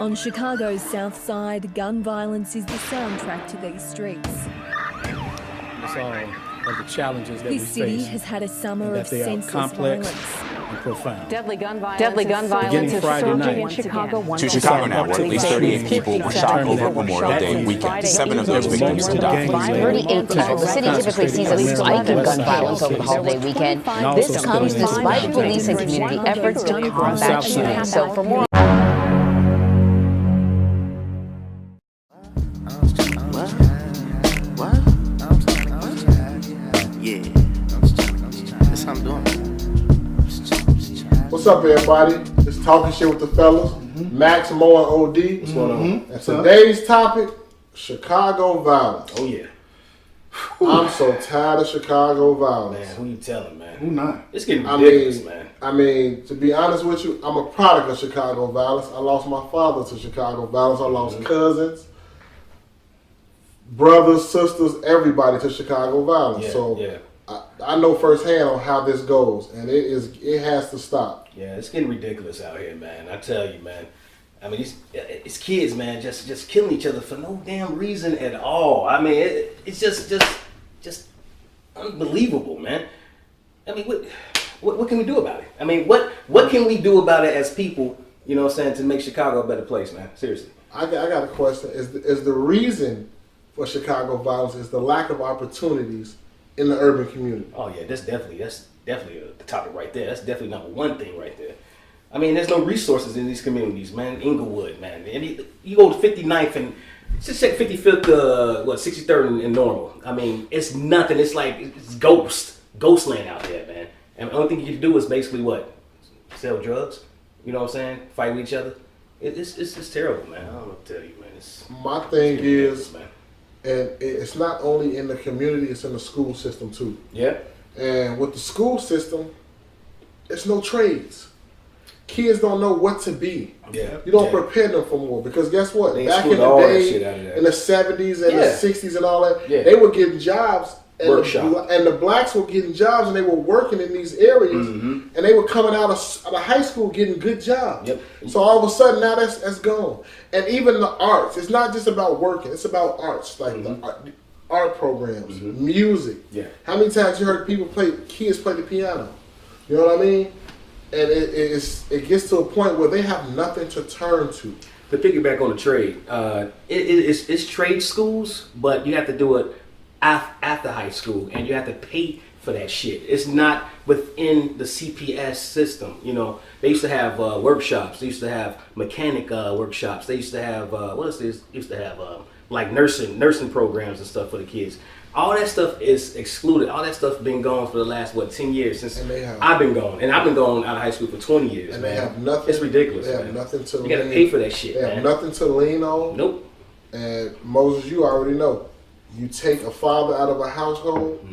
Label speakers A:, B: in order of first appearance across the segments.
A: On Chicago's South Side, gun violence is the soundtrack to these streets.
B: It's all of the challenges that
A: This
B: we
A: city
B: face,
A: has had a summer
B: and
A: of
B: that they are
A: senseless
B: complex
A: violence.
B: and profound.
C: Deadly gun violence.
B: Beginning
C: is
B: Friday
C: surging
B: night.
C: in Chicago.
D: To Chicago now, where at least 38 people were shot over Memorial Day weekend. 7 of those victims died.
E: 38 people. The city typically sees a spike in gun violence over the holiday weekend. This comes despite police and community efforts to combat shootings. So for more
F: What's up, everybody? It's Talking Shit with the Fellas. Max, Mo, and OD. What's going on? And today's topic, Chicago violence.
G: Oh, yeah.
F: I'm so tired of Chicago violence.
G: Man, who you telling, man?
B: Who not?
G: It's getting ridiculous, man.
F: I mean, to be honest with you, I'm a product of Chicago violence. I lost my father to Chicago violence. I lost cousins, brothers, sisters, everybody to Chicago violence. I know firsthand on how this goes, and it has to stop.
G: Yeah, it's getting ridiculous out here, man. I tell you, man. I mean, it's kids, man, just killing each other for no damn reason at all. I mean, it's just unbelievable, man. I mean, what can we do about it? I mean, what can we do about it as people? You know what I'm saying, to make Chicago a better place, man. Seriously.
F: I got a question. Is the reason for Chicago violence is the lack of opportunities in the urban community?
G: Oh yeah, that's definitely the topic right there. That's definitely number one thing right there. I mean, there's no resources in these communities, man. Inglewood, man. And you go to 59th and just check 55th, 63rd and Normal. I mean, it's nothing. It's like it's ghost land out there, man. And the only thing you can do is basically what? Sell drugs. You know what I'm saying? Fight with each other. It's terrible, man. I don't know what to tell you, man.
F: My thing is,
G: man.
F: And it's not only in the community, it's in the school system too.
G: Yeah.
F: And with the school system, it's no trades. Kids don't know what to be.
G: Yeah.
F: You don't prepare them for more, because guess what?
G: They
F: Back in
G: exclude all
F: the
G: that shit
F: day,
G: out of that.
F: in the 70s and the 60s and all that,
G: Yeah.
F: they were getting jobs. And
G: Workshop.
F: and the blacks were getting jobs, and they were working in these areas, and they were coming out of high school getting good jobs.
G: Yep.
F: So all of a sudden now that's gone. And even the arts, it's not just about working; it's about arts, like the art programs, music.
G: Yeah.
F: How many times you heard kids play the piano? You know what I mean? And it gets to a point where they have nothing to turn to.
G: To piggyback on the trade, it's trade schools, but you have to do it after high school, and you have to pay for that shit. It's not within the CPS system. You know, they used to have workshops. They used to have mechanic workshops. They used to have like nursing programs and stuff for the kids. All that stuff is excluded. All that stuff been gone for the last 10 years since I've been gone, and I've been gone out of high school for 20 years.
F: And
G: man.
F: they have nothing.
G: It's ridiculous.
F: They have
G: man.
F: nothing to.
G: You got to pay for that shit.
F: They
G: man.
F: have nothing to lean on.
G: Nope.
F: And Moses, you already know. You take a father out of a household,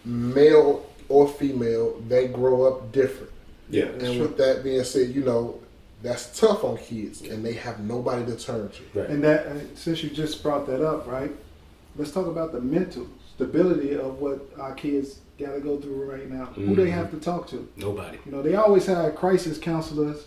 F: male or female, they grow up different.
G: Yeah.
F: And with that being said, you know, that's tough on kids, and they have nobody to turn to.
G: Right.
H: And that, since you just brought that up, right? Let's talk about the mental stability of what our kids got to go through right now. Who they have to talk to?
G: Nobody.
H: You know, they always had crisis counselors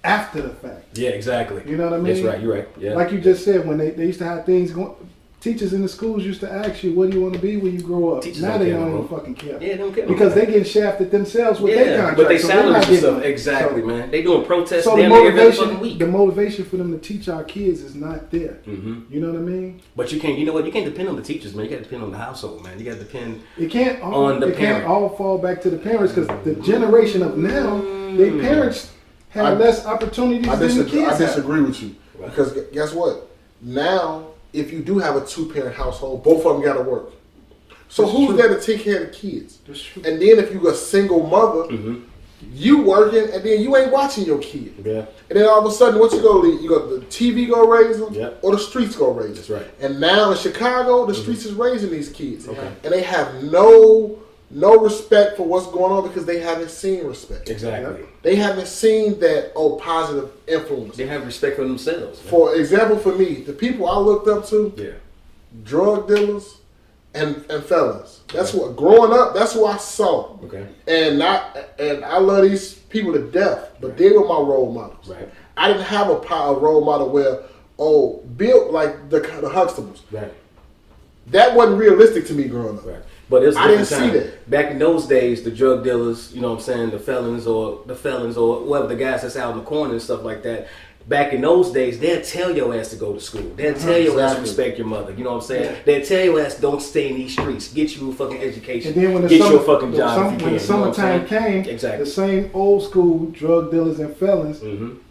H: after the fact.
G: Yeah, exactly.
H: You know what I mean?
G: That's right. You're right. Yeah.
H: Like you just said, when they used to have things going. Teachers in the schools used to ask you, what do you want to be when you grow up?
G: Teachers
H: now
G: don't
H: they
G: care
H: don't
G: no
H: even
G: more.
H: fucking care.
G: Yeah, they don't care.
H: Because they getting shafted themselves with their contracts.
G: but they
H: so they're not
G: salaries and
H: getting
G: stuff.
H: them.
G: Exactly,
H: So-
G: man. They doing protests
H: So the
G: damn near every fucking week.
H: motivation for them to teach our kids is not there. You know what I mean?
G: But you can't. You know what? You can't depend on the teachers, man. You got to depend on the household, man. You got to depend.
H: It can't all,
G: On the
H: it can't
G: parent.
H: all fall back to the parents, because the generation of now, their parents have less opportunities than the kids
F: I
H: have.
F: disagree with you.
G: Right.
F: Because guess what? Now, if you do have a two-parent household, both of them got to work. So
H: That's
F: who's
H: true.
F: there to take care of the kids?
H: That's true.
F: And then if you a single mother, you working, and then you ain't watching your kid.
G: Yeah.
F: And then all of a sudden, what you go leave? You go the TV go raise them,
G: Yep.
F: or the streets go raise them.
G: That's right.
F: And now in Chicago, the streets is raising these kids,
G: Okay.
F: and they have no respect for what's going on, because they haven't seen respect.
G: Exactly.
F: They haven't seen that positive influence.
G: They have respect for themselves. Man.
F: For example, for me, the people I looked up to,
G: Yeah.
F: drug dealers and felons. That's what growing up. That's what I saw.
G: Okay.
F: And I love these people to death, but they were my role models.
G: Right.
F: I didn't have a role model where, built like the Huxtables.
G: Right.
F: That wasn't realistic to me growing up.
G: Right. But it's
F: I didn't see that.
G: Back in those days, the drug dealers, you know what I'm saying, the felons or whoever, the guys that's out in the corner and stuff like that, back in those days, they'll tell your ass to go to school. They'll tell your ass to respect your mother. You know what I'm saying? Yeah. They'll tell your ass don't stay in these streets. Get you a fucking education. And then when you a fucking job.
H: When the summertime came, the same old school drug dealers and felons,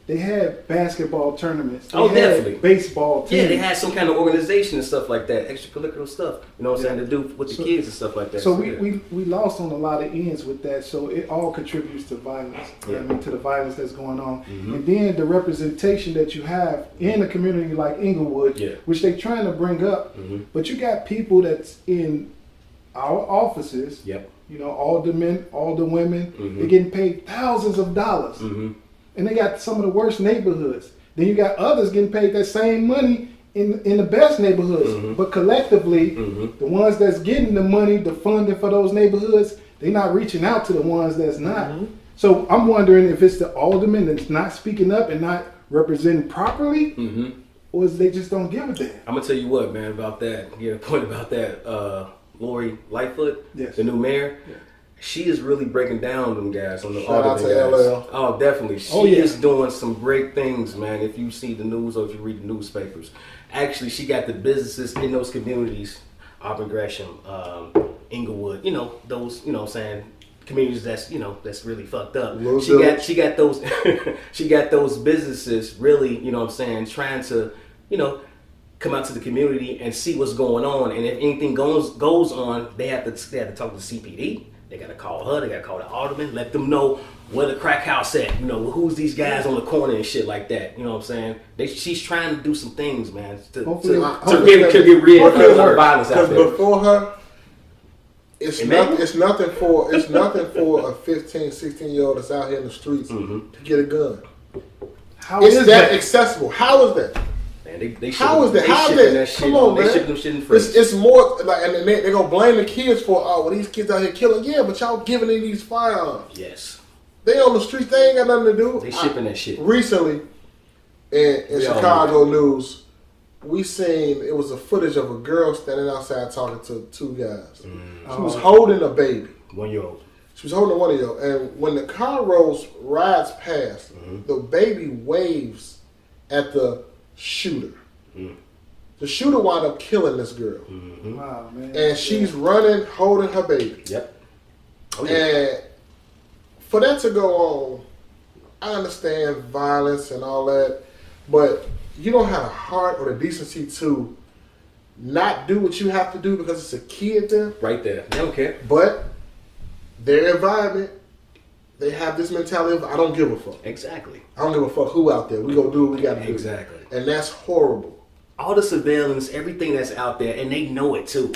H: they had basketball tournaments. They had
G: definitely.
H: Baseball teams.
G: Yeah, they had some kind of organization and stuff like that, extracurricular stuff. You know what I'm saying, to do with the kids and stuff like that.
H: So we lost on a lot of ends with that. So it all contributes to violence. Yeah. I mean, to the violence that's going on. And then the representation that you have in a community like Inglewood, which they're trying to bring up. But you got people that's in our offices. You know, all the men, all the women, they're getting paid thousands of dollars. And they got some of the worst neighborhoods. Then you got others getting paid that same money in the best neighborhoods. But collectively, the ones that's getting the money, the funding for those neighborhoods, they're not reaching out to the ones that's not. So I'm wondering if it's the aldermen that's not speaking up and not representing properly, or is they just don't give a damn.
G: I'm gonna tell you what, man, about that. You get a point about that. Lori Lightfoot, the new mayor. She is really breaking down them guys on the Alderman guys. LL. Oh, definitely. She is doing some great things, man. If you see the news or if you read the newspapers, actually, she got the businesses in those communities, Auburn Gresham, Inglewood. You know those. You know, what I'm saying communities that's really fucked up. She got those. She got those businesses really. You know, what I'm saying trying to come out to the community and see what's going on. And if anything goes on, they have to talk to CPD. They got to call her. They got to call the alderman. Let them know where the crack house at. You know, who's these guys on the corner and shit like that. You know what I'm saying? She's trying to do some things, man, to get rid of the violence out there.
F: Because before her, it's nothing for a 15, 16-year-old that's out here in the streets to get a gun. How is that accessible? How is that? How is that? How is that? Come on, man. It's more like, and they're gonna blame the kids for, these kids out here killing. Yeah, but y'all giving them these firearms.
G: Yes.
F: They on the streets. They ain't got nothing to do.
G: They shipping that shit.
F: Recently, in Chicago news, we seen it was a footage of a girl standing outside talking to two guys. She was holding a baby.
G: 1-year-old.
F: She was holding a 1-year-old, and when the car rides past, the baby waves at the shooter. The shooter wound up killing this girl.
H: Wow, man.
F: And she's running, holding her baby.
G: Yep.
F: And for that to go on, I understand violence and all that, but you don't have the heart or the decency to not do what you have to do because it's a kid there.
G: Right there. They don't care.
F: But their environment, they have this mentality of, I don't give a fuck.
G: Exactly.
F: I don't give a fuck who out there. We gonna do what we gotta do.
G: Exactly.
F: And that's horrible.
G: All the surveillance, everything that's out there, and they know it too.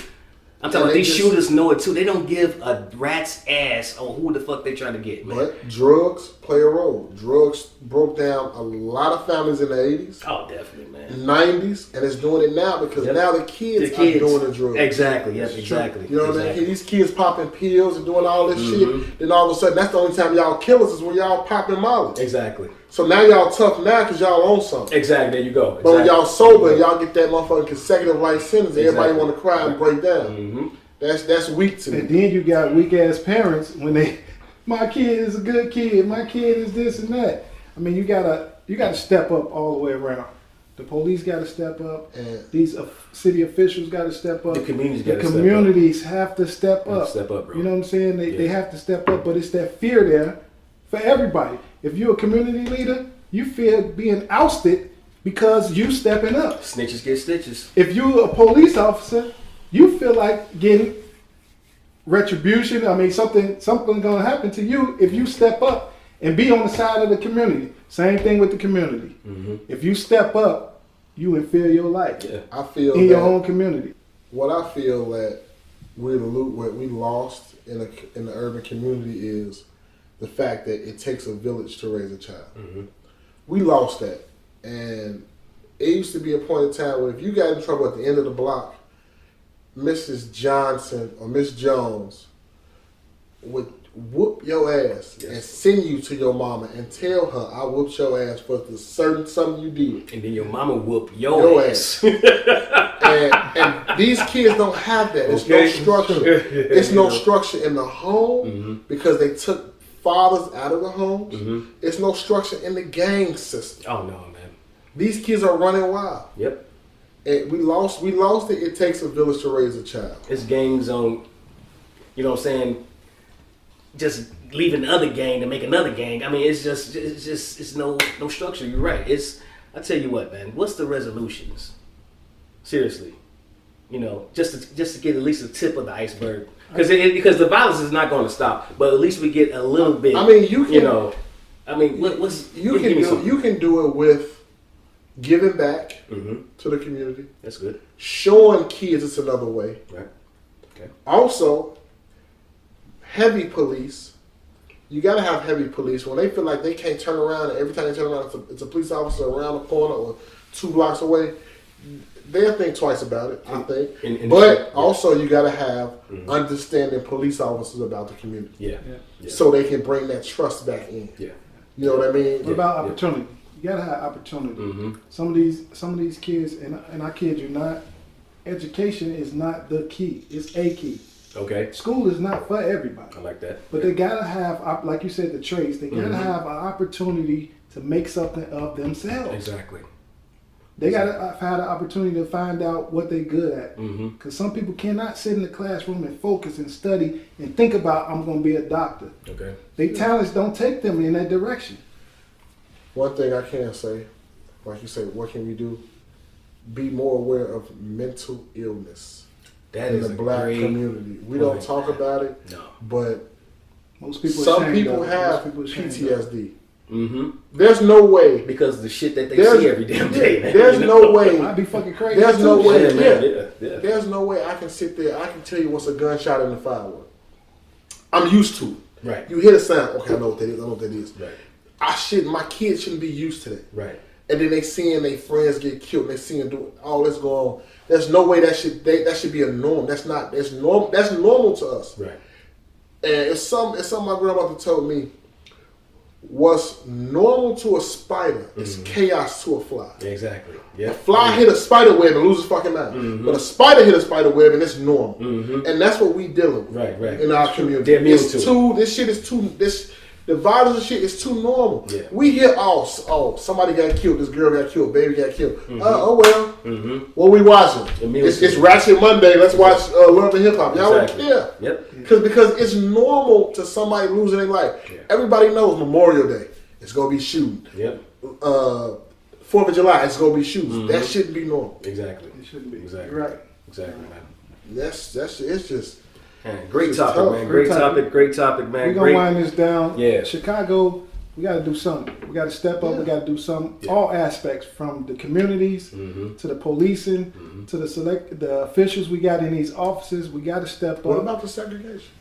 G: I'm telling you, these shooters know it too. They don't give a rat's ass on who the fuck they trying to get, man.
F: But drugs play a role. Drugs broke down a lot of families in the 80s.
G: Oh, definitely, man.
F: 90s, and it's doing it now because now the kids are doing the drugs.
G: Exactly, yes, exactly.
F: You know what I mean? These kids popping pills and doing all this shit. Then all of a sudden, that's the only time y'all kill us is when y'all popping molly.
G: Exactly.
F: So now y'all tough now because y'all own something.
G: Exactly, there you go. Exactly.
F: But when y'all sober, y'all get that motherfucking consecutive life sentence. Everybody want to cry and break down. That's weak to me.
H: And then you got weak ass parents when my kid is a good kid, my kid is this and that. I mean, you gotta step up all the way around. The police got to step up. And these city officials got to step up.
G: The communities
H: have to step up.
G: Step up, bro.
H: You know what I'm saying? They have to step up, but it's that fear there for everybody. If you're a community leader, you fear being ousted because you stepping up.
G: Snitches get stitches.
H: If you're a police officer, you feel like getting retribution. I mean, something's gonna happen to you if you step up and be on the side of the community. Same thing with the community. If you step up, you infill your life.
F: Yeah. I feel
H: in your own community.
F: What I feel that we lost in the urban community is the fact that it takes a village to raise a child. We lost that, and it used to be a point in time where if you got in trouble at the end of the block, Mrs. Johnson or Miss Jones would whoop your ass and send you to your mama and tell her I whooped your ass for the certain something you did.
G: And then your mama whoop your ass.
F: and these kids don't have that. There's no structure. It's no structure in the home because they took fathers out of the homes. It's no structure in the gang system.
G: Oh no, man.
F: These kids are running wild.
G: Yep.
F: And we lost it. It takes a village to raise a child.
G: It's gangs on, you know what I'm saying, just leaving the other gang to make another gang. I mean, it's no structure. You're right. I tell you what, man, what's the resolutions? Seriously. You know, just to get at least a tip of the iceberg. Because the violence is not going to stop, but at least we get a little bit.
F: I mean, you can,
G: you
F: can do it with giving back to the community.
G: That's good.
F: Showing kids it's another way.
G: Right. Okay.
F: Also, heavy police. You got to have heavy police when they feel like they can't turn around, and every time they turn around, it's a police officer around the corner or 2 blocks away. They'll think twice about it, I think. Also, you got to have understanding police officers about the community.
G: Yeah.
F: So they can bring that trust back in.
G: Yeah.
F: You know what I mean?
H: What about opportunity? You gotta have opportunity. Some of these kids, and I kid you not, education is not the key. It's a key.
G: Okay.
H: School is not for everybody.
G: I like that.
H: But they gotta have, like you said, the traits. They gotta have an opportunity to make something of themselves.
G: Exactly.
H: They gotta have the opportunity to find out what they're good at. Because some people cannot sit in the classroom and focus and study and think about, I'm gonna be a doctor.
G: Okay.
H: Their talents don't take them in that direction.
F: One thing I can say, like you said, what can we do? Be more aware of mental illness in the black community. We don't talk about it, but
H: most people
F: some people have PTSD.
G: Mm-hmm.
F: There's no way
G: because the shit that they see every damn day. Man.
F: There's no way.
H: I'd be fucking crazy.
F: There's no way.
G: Yeah.
F: There's no way I can sit there. I can tell you what's a gunshot in the firework. I'm used to it.
G: Right.
F: You hear the sound. Okay, I know what that is. I know what that is.
G: Right.
F: My kids shouldn't be used to that.
G: Right.
F: And then they seeing their friends get killed. They seeing do all this going on. There's no way that should be a norm. That's not. That's normal. That's normal to us.
G: Right.
F: And it's something my grandmother told me. What's normal to a spider is chaos to a fly.
G: Exactly. Yeah.
F: A fly hit a spider web and loses fucking mind. But a spider hit a spider web and it's normal. And that's what we dealing with in our community. The violence and shit is too normal. Yeah. We hear, somebody got killed, this girl got killed, baby got killed. What we watching? It's Ratchet Monday, let's watch Love and Hip Hop. Y'all don't care.
G: Yep.
F: Because it's normal to somebody losing their life. Yeah. Everybody knows Memorial Day, it's going to be shooting.
G: Yep.
F: 4th of July, it's going to be shooting. That shouldn't be normal.
G: Exactly.
H: It shouldn't be.
G: Exactly.
H: You're right.
G: Exactly, man.
F: It's just...
G: Man, great topic, man. Great topic, man.
H: We're going to wind this down.
G: Yeah.
H: Chicago, we got to do something. We got to step up. Yeah. We got to do something. Yeah. All aspects, from the communities to the policing to the officials we got in these offices. We got to step up.
F: What about the segregation?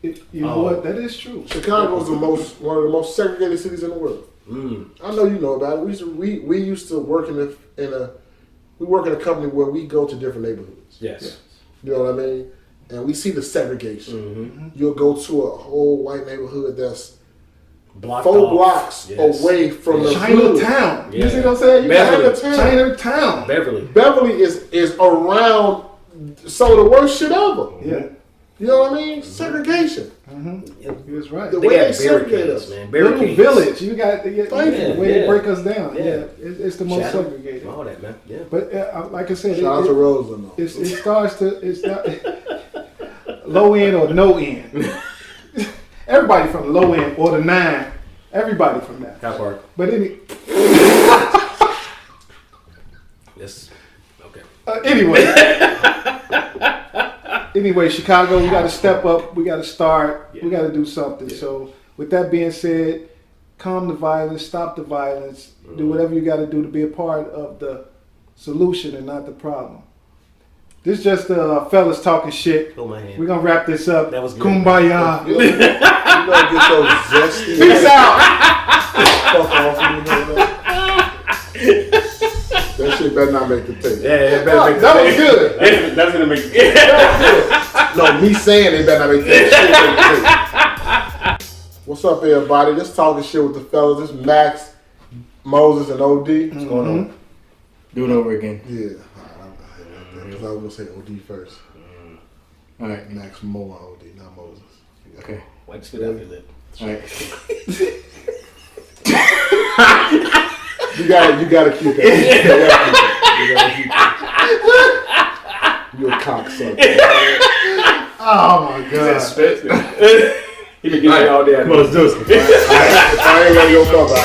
H: You know what? That is true.
F: Chicago is one of the most segregated cities in the world. I know you know about it. We used to work we work in a company where we go to different neighborhoods.
G: Yes.
F: You know what I mean? And we see the segregation. You'll go to a whole white neighborhood that's 4 blocks away from the
H: Chinatown.
F: You see what I'm saying?
H: Chinatown.
F: Beverly is around some of the worst shit ever.
H: Yeah.
F: You know what I mean? Segregation.
H: He was right.
F: The way they segregate us.
H: Little village. You got the way they break us down. Yeah. It's the most segregated.
G: All that, man. Yeah.
H: But like I said,
F: shout out to Roseland.
H: It starts to. It's not low end or no end. Everybody from the low end or the 9. Everybody from that.
G: How far?
H: But
G: yes. Okay.
H: Anyway, Chicago, we got to step up. We got to start. Yeah. We got to do something. Yeah. So, with that being said, calm the violence, stop the violence, do whatever you got to do to be a part of the solution and not the problem. This is just fellas talking shit.
G: Hold my hand.
H: We're going to wrap this up.
G: That was good.
H: Kumbaya.
F: You gonna get so zesty.
H: Peace out.
F: Fuck off. That shit better not make the tape.
G: Yeah, it better make the tape.
F: That was good.
G: That's going to make the tape.
F: No, me saying it better not make the tape. What's up, everybody? Just talking shit with the fellas. This is Max, Moses, and OD.
B: What's going on? Do it over again.
F: Yeah. Because I was going to say OD first.
B: All right.
F: Max more OD, not Moses.
B: Okay.
G: Why you spit out your lip?
B: All right.
F: You gotta keep that. You a cocksucker.
H: Oh my God.
G: He been getting all day.
B: Come on, let's do it.
F: I ain't gonna go cover.